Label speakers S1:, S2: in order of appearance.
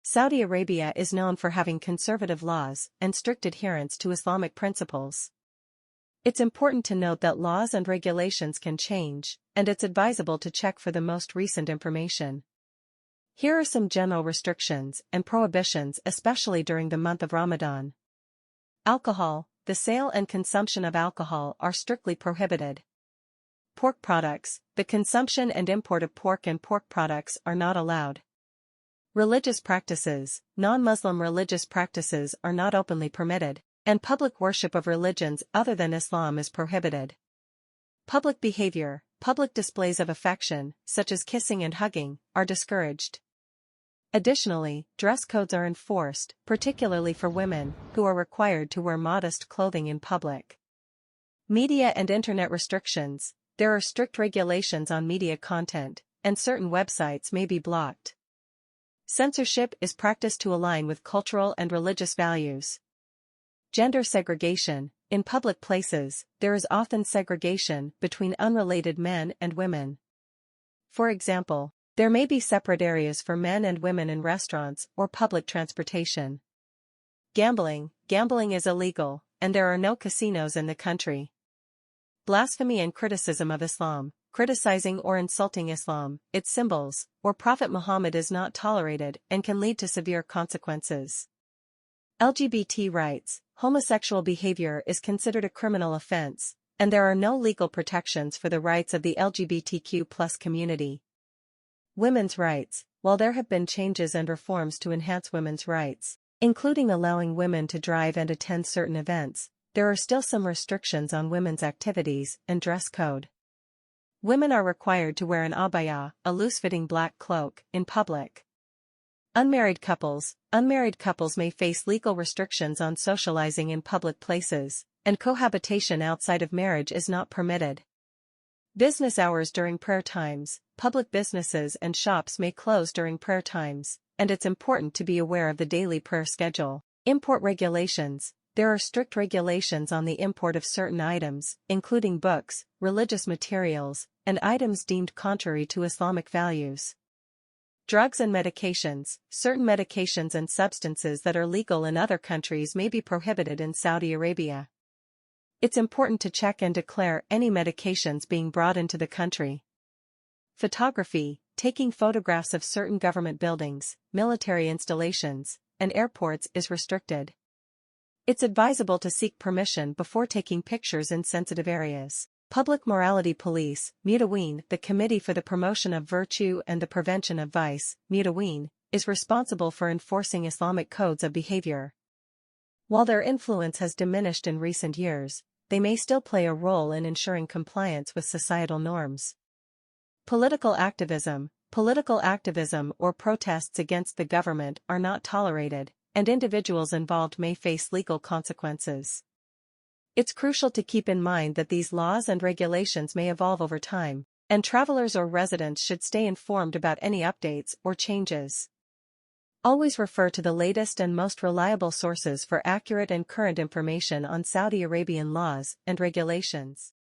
S1: Saudi Arabia is known for having conservative laws and strict adherence to Islamic principles. It's important to note that laws and regulations can change, and it's advisable to check for the most recent information. Here are some general restrictions and prohibitions, especially during the month of Ramadan. Alcohol. The sale and consumption of alcohol are strictly prohibited. Pork products. The consumption and import of pork and pork products are not allowed. Religious practices. Non-Muslim religious practices are not openly permitted, and public worship of religions other than Islam is prohibited. Public behavior. Public displays of affection, such as kissing and hugging, are discouraged. Additionally, dress codes are enforced, particularly for women, who are required to wear modest clothing in public. Media and internet restrictions. There are strict regulations on media content, and certain websites may be blocked. Censorship is practiced to align with cultural and religious values. Gender segregation. In public places, there is often segregation between unrelated men and women. For example, there may be separate areas for men and women in restaurants or public transportation. Gambling. Gambling is illegal, and there are no casinos in the country. Blasphemy and criticism of Islam. Criticizing or insulting Islam, its symbols, or Prophet Muhammad is not tolerated and can lead to severe consequences. LGBT rights. Homosexual behavior is considered a criminal offense, and there are no legal protections for the rights of the LGBTQ+ community. Women's rights. While there have been changes and reforms to enhance women's rights, including allowing women to drive and attend certain events, there are still some restrictions on women's activities and dress code. Women are required to wear an abaya, a loose-fitting black cloak, in public. Unmarried couples. Unmarried couples may face legal restrictions on socializing in public places, and cohabitation outside of marriage is not permitted. Business hours during prayer times. Public businesses and shops may close during prayer times, and it's important to be aware of the daily prayer schedule. Import regulations. There are strict regulations on the import of certain items, including books, religious materials, and items deemed contrary to Islamic values. Drugs and medications. Certain medications and substances that are legal in other countries may be prohibited in Saudi Arabia. It's important to check and declare any medications being brought into the country. Photography. Taking photographs of certain government buildings, military installations, and airports is restricted. It's advisable to seek permission before taking pictures in sensitive areas. Public Morality Police, Mutaween, the Committee for the Promotion of Virtue and the Prevention of Vice, Mutaween, is responsible for enforcing Islamic codes of behavior. While their influence has diminished in recent years, they may still play a role in ensuring compliance with societal norms. Political activism. Political activism or protests against the government are not tolerated, and individuals involved may face legal consequences. It's crucial to keep in mind that these laws and regulations may evolve over time, and travelers or residents should stay informed about any updates or changes. Always refer to the latest and most reliable sources for accurate and current information on Saudi Arabian laws and regulations.